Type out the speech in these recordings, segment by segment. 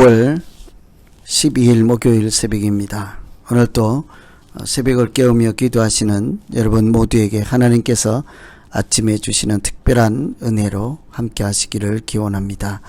5월 12일 목요일 새벽입니다. 오늘도 새벽을 깨우며 기도하시는 여러분 모두에게 하나님께서 아침에 주시는 특별한 은혜로 함께 하시기를 기원합니다.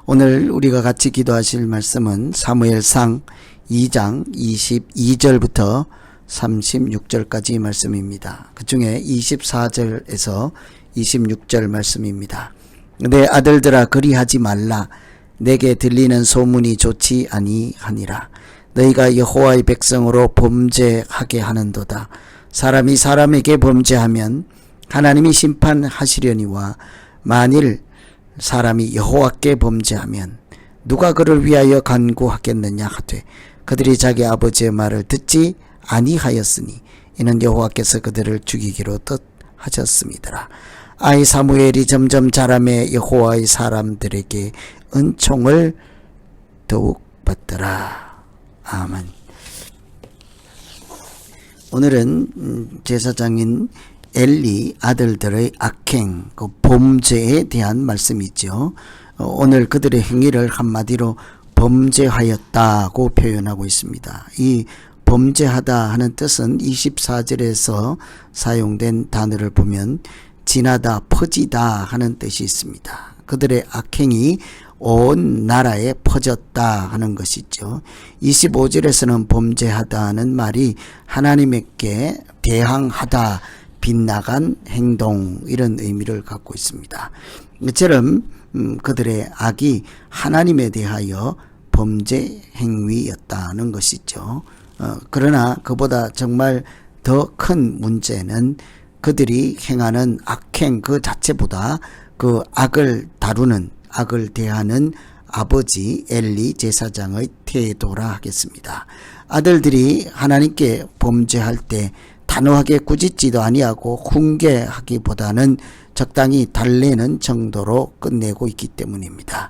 오늘 우리가 같이 기도하실 말씀은 사무엘상 2장 22절부터 36절까지 말씀입니다. 그 중에 24절에서 26절 말씀입니다. 내 아들들아 그리하지 말라. 내게 들리는 소문이 좋지 아니하니라. 너희가 여호와의 백성으로 범죄하게 하는도다. 사람이 사람에게 범죄하면 하나님이 심판하시려니와 만일 사람이 여호와께 범죄하면 누가 그를 위하여 간구하겠느냐 하되 그들이 자기 아버지의 말을 듣지 아니하였으니 이는 여호와께서 그들을 죽이기로 뜻하셨음이더라. 아이 사무엘이 점점 자라매 여호와의 사람들에게 은총을 더욱 받더라. 아멘. 오늘은 제사장인 엘리 아들들의 악행, 그 범죄에 대한 말씀이죠. 오늘 그들의 행위를 한마디로 범죄하였다고 표현하고 있습니다. 이 범죄하다 하는 뜻은 24절에서 사용된 단어를 보면 지나다, 퍼지다 하는 뜻이 있습니다. 그들의 악행이 온 나라에 퍼졌다 하는 것이죠. 25절에서는 범죄하다는 말이 하나님께 대항하다, 빗나간 행동 이런 의미를 갖고 있습니다. 이처럼 그들의 악이 하나님에 대하여 범죄 행위였다는 것이죠. 그러나 그보다 정말 더 큰 문제는 그들이 행하는 악행 그 자체보다 그 악을 다루는, 악을 대하는 아버지 엘리 제사장의 태도라 하겠습니다. 아들들이 하나님께 범죄할 때 단호하게 꾸짖지도 아니하고 훈계하기보다는 적당히 달래는 정도로 끝내고 있기 때문입니다.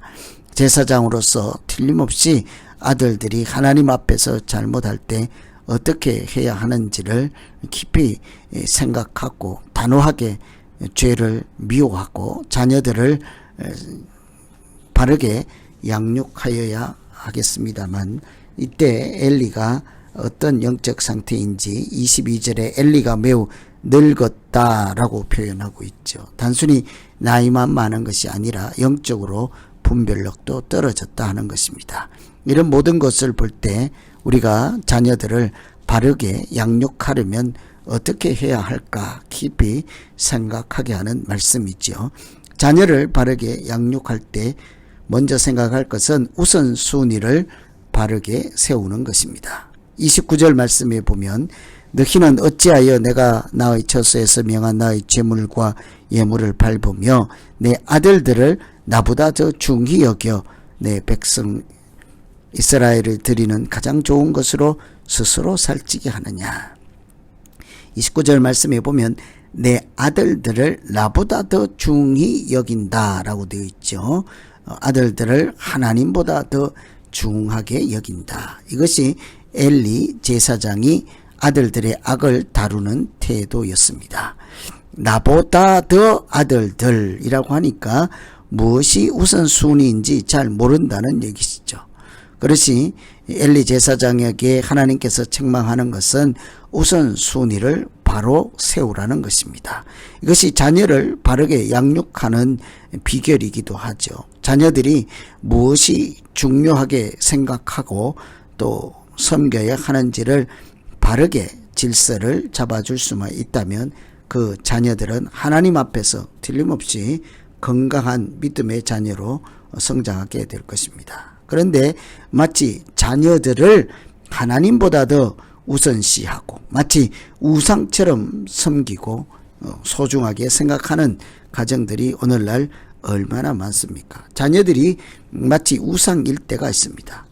제사장으로서 틀림없이 아들들이 하나님 앞에서 잘못할 때 어떻게 해야 하는지를 깊이 생각하고 단호하게 죄를 미워하고 자녀들을 바르게 양육하여야 하겠습니다만 이때 엘리가 어떤 영적 상태인지 22절에 엘리가 매우 늙었다라고 표현하고 있죠. 단순히 나이만 많은 것이 아니라 영적으로 분별력도 떨어졌다 하는 것입니다. 이런 모든 것을 볼 때 우리가 자녀들을 바르게 양육하려면 어떻게 해야 할까 깊이 생각하게 하는 말씀이죠. 자녀를 바르게 양육할 때 먼저 생각할 것은 우선순위를 바르게 세우는 것입니다. 29절 말씀에 보면 너희는 어찌하여 내가 나의 처소에서 명한 나의 재물과 예물을 밟으며 내 아들들을 나보다 더 중히 여겨 내 백성 이스라엘을 드리는 가장 좋은 것으로 스스로 살찌게 하느냐. 29절 말씀에 보면 내 아들들을 나보다 더 중히 여긴다라고 되어 있죠. 아들들을 하나님보다 더 중하게 여긴다. 이것이 엘리 제사장이 아들들의 악을 다루는 태도였습니다. 나보다 더 아들들이라고 하니까 무엇이 우선순위인지 잘 모른다는 얘기시죠. 그렇지 엘리 제사장에게 하나님께서 책망하는 것은 우선순위를 바로 세우라는 것입니다. 이것이 자녀를 바르게 양육하는 비결이기도 하죠. 자녀들이 무엇이 중요하게 생각하고 또 섬겨야 하는지를 바르게 질서를 잡아줄 수만 있다면 그 자녀들은 하나님 앞에서 틀림없이 건강한 믿음의 자녀로 성장하게 될 것입니다. 그런데 마치 자녀들을 하나님보다 더 우선시하고 마치 우상처럼 섬기고 소중하게 생각하는 가정들이 오늘날 얼마나 많습니까? 자녀들이 마치 우상일 때가 있습니다.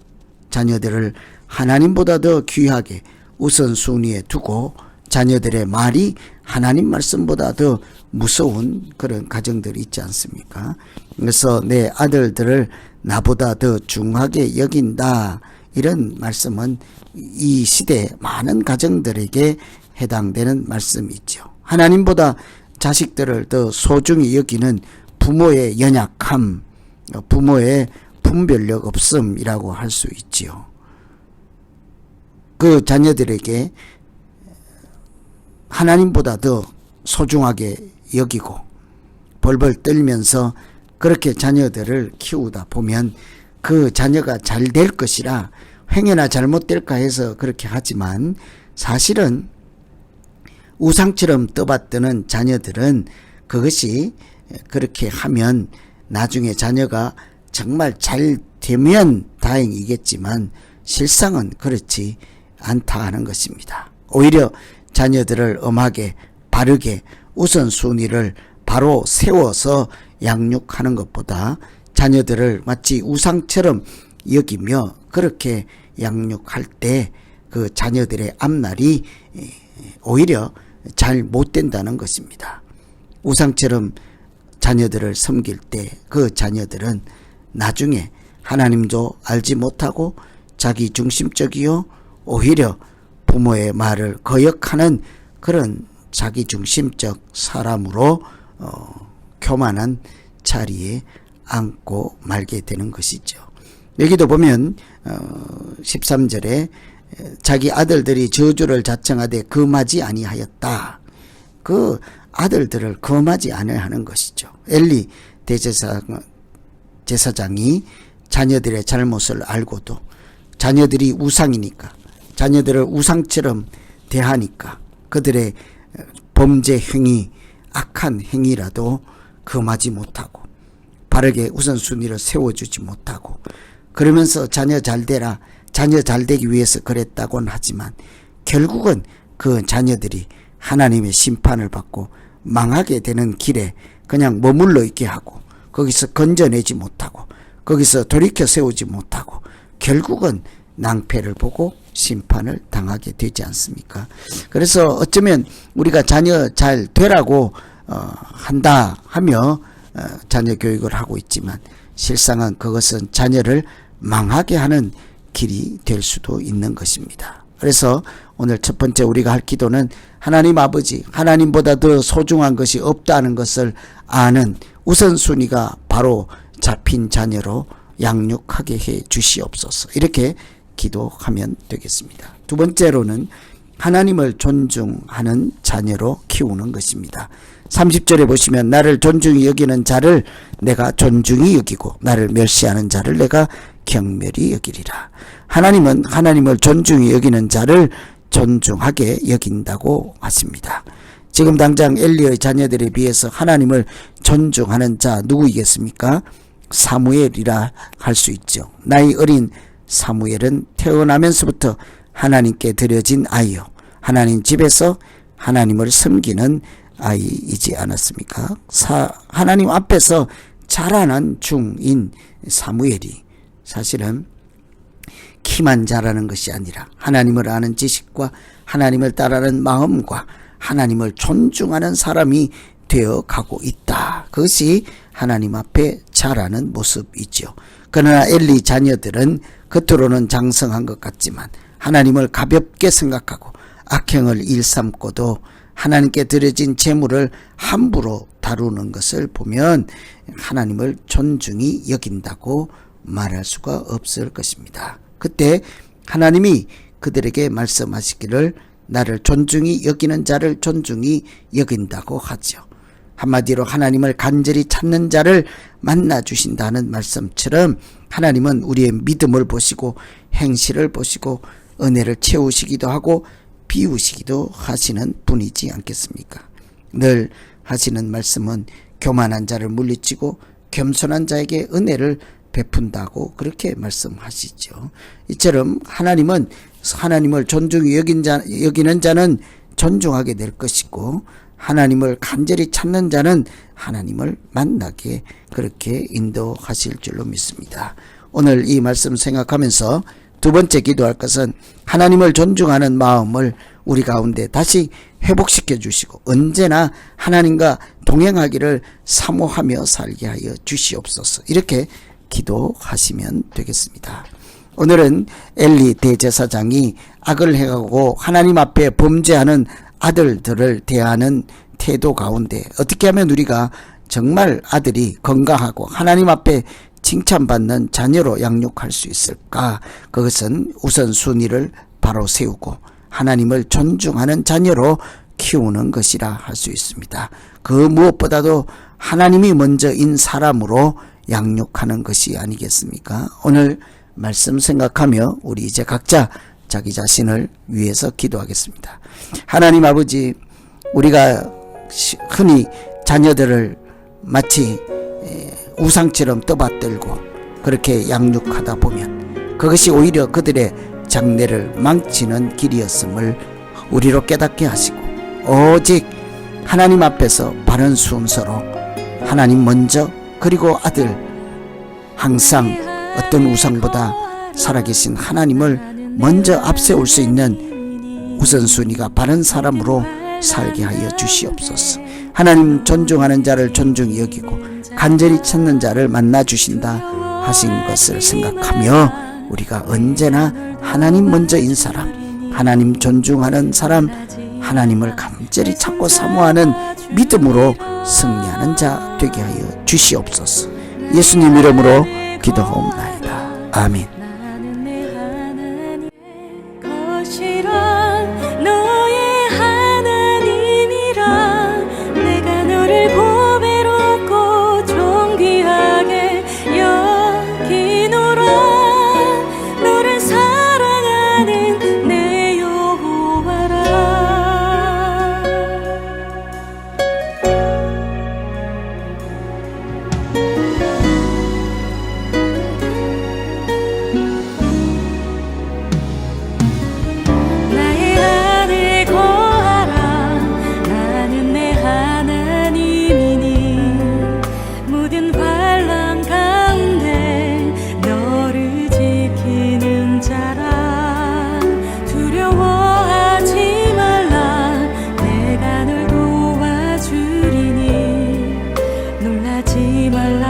자녀들을 하나님보다 더 귀하게 우선순위에 두고 자녀들의 말이 하나님 말씀보다 더 무서운 그런 가정들이 있지 않습니까? 그래서 내 아들들을 나보다 더 중하게 여긴다. 이런 말씀은 이 시대 많은 가정들에게 해당되는 말씀이죠. 하나님보다 자식들을 더 소중히 여기는 부모의 연약함, 부모의 분별력 없음이라고 할 수 있지요. 그 자녀들에게 하나님보다 더 소중하게 여기고 벌벌 떨면서 그렇게 자녀들을 키우다 보면 그 자녀가 잘 될 것이라 행여나 잘못될까 해서 그렇게 하지만, 사실은 우상처럼 떠받드는 자녀들은 그것이 그렇게 하면 나중에 자녀가 정말 잘 되면 다행이겠지만 실상은 그렇지 않다 하는 것입니다. 오히려 자녀들을 엄하게 바르게 우선순위를 바로 세워서 양육하는 것보다 자녀들을 마치 우상처럼 여기며 그렇게 양육할 때 그 자녀들의 앞날이 오히려 잘 못된다는 것입니다. 우상처럼 자녀들을 섬길 때 그 자녀들은 나중에 하나님도 알지 못하고 자기 중심적이요 오히려 부모의 말을 거역하는 그런 자기 중심적 사람으로 교만한 자리에 앉고 말게 되는 것이죠. 여기도 보면 13절에 자기 아들들이 저주를 자청하되 금하지 아니하였다. 그 아들들을 금하지 아니하는 것이죠. 엘리 대제사장이 자녀들의 잘못을 알고도 자녀들이 우상이니까, 자녀들을 우상처럼 대하니까 그들의 범죄 행위, 악한 행위라도 금하지 못하고 바르게 우선순위를 세워주지 못하고, 그러면서 자녀 잘되라, 자녀 잘되기 위해서 그랬다고는 하지만 결국은 그 자녀들이 하나님의 심판을 받고 망하게 되는 길에 그냥 머물러 있게 하고, 거기서 건져내지 못하고 거기서 돌이켜 세우지 못하고 결국은 낭패를 보고 심판을 당하게 되지 않습니까? 그래서 어쩌면 우리가 자녀 잘 되라고 한다 하며 자녀 교육을 하고 있지만 실상은 그것은 자녀를 망하게 하는 길이 될 수도 있는 것입니다. 그래서 오늘 첫 번째 우리가 할 기도는 하나님 아버지, 하나님보다 더 소중한 것이 없다는 것을 아는 우선순위가 바로 잡힌 자녀로 양육하게 해 주시옵소서. 이렇게 기도하면 되겠습니다. 두 번째로는 하나님을 존중하는 자녀로 키우는 것입니다. 30절에 보시면 나를 존중히 여기는 자를 내가 존중히 여기고 나를 멸시하는 자를 내가 경멸히 여기리라. 하나님은 하나님을 존중히 여기는 자를 존중하게 여긴다고 하십니다. 지금 당장 엘리의 자녀들에 비해서 하나님을 존중하는 자 누구이겠습니까? 사무엘이라 할 수 있죠. 나이 어린 사무엘은 태어나면서부터 하나님께 드려진 아이요, 하나님 집에서 하나님을 섬기는 아이이지 않았습니까? 하나님 앞에서 자라난 중인 사무엘이 사실은 키만 자라는 것이 아니라 하나님을 아는 지식과 하나님을 따르는 마음과 하나님을 존중하는 사람이 되어 가고 있다. 그것이 하나님 앞에 자라는 모습이죠. 그러나 엘리 자녀들은 겉으로는 장성한 것 같지만 하나님을 가볍게 생각하고 악행을 일삼고도 하나님께 드려진 재물을 함부로 다루는 것을 보면 하나님을 존중히 여긴다고 말할 수가 없을 것입니다. 그때 하나님이 그들에게 말씀하시기를 나를 존중히 여기는 자를 존중히 여긴다고 하죠. 한마디로 하나님을 간절히 찾는 자를 만나 주신다는 말씀처럼 하나님은 우리의 믿음을 보시고 행실을 보시고 은혜를 채우시기도 하고 비우시기도 하시는 분이지 않겠습니까? 늘 하시는 말씀은 교만한 자를 물리치고 겸손한 자에게 은혜를 베푼다고 그렇게 말씀하시죠. 이처럼 하나님은 하나님을 존중히 여기는 자는 존중하게 될 것이고 하나님을 간절히 찾는 자는 하나님을 만나게 그렇게 인도하실 줄로 믿습니다. 오늘 이 말씀 생각하면서 두 번째 기도할 것은 하나님을 존중하는 마음을 우리 가운데 다시 회복시켜 주시고 언제나 하나님과 동행하기를 사모하며 살게 하여 주시옵소서. 이렇게 기도하시면 되겠습니다. 오늘은 엘리 대제사장이 악을 행하고 하나님 앞에 범죄하는 아들들을 대하는 태도 가운데 어떻게 하면 우리가 정말 아들이 건강하고 하나님 앞에 칭찬받는 자녀로 양육할 수 있을까? 그것은 우선순위를 바로 세우고 하나님을 존중하는 자녀로 키우는 것이라 할 수 있습니다. 그 무엇보다도 하나님이 먼저인 사람으로 양육하는 것이 아니겠습니까? 오늘 말씀 생각하며 우리 이제 각자 자기 자신을 위해서 기도하겠습니다. 하나님 아버지, 우리가 흔히 자녀들을 마치 우상처럼 떠받들고 그렇게 양육하다 보면 그것이 오히려 그들의 장래를 망치는 길이었음을 우리로 깨닫게 하시고, 오직 하나님 앞에서 바른 순서로 하나님 먼저, 그리고 아들, 항상 어떤 우상보다 살아계신 하나님을 먼저 앞세울 수 있는 우선순위가 바른 사람으로 살게 하여 주시옵소서. 하나님 존중하는 자를 존중히 여기고 간절히 찾는 자를 만나 주신다 하신 것을 생각하며 우리가 언제나 하나님 먼저인 사람, 하나님 존중하는 사람, 하나님을 간절히 찾고 사모하는 믿음으로 승리하는 자 되게 하여 주시옵소서. 예수님 이름으로 기도하옵나이다. 아멘. 놀라지 말라.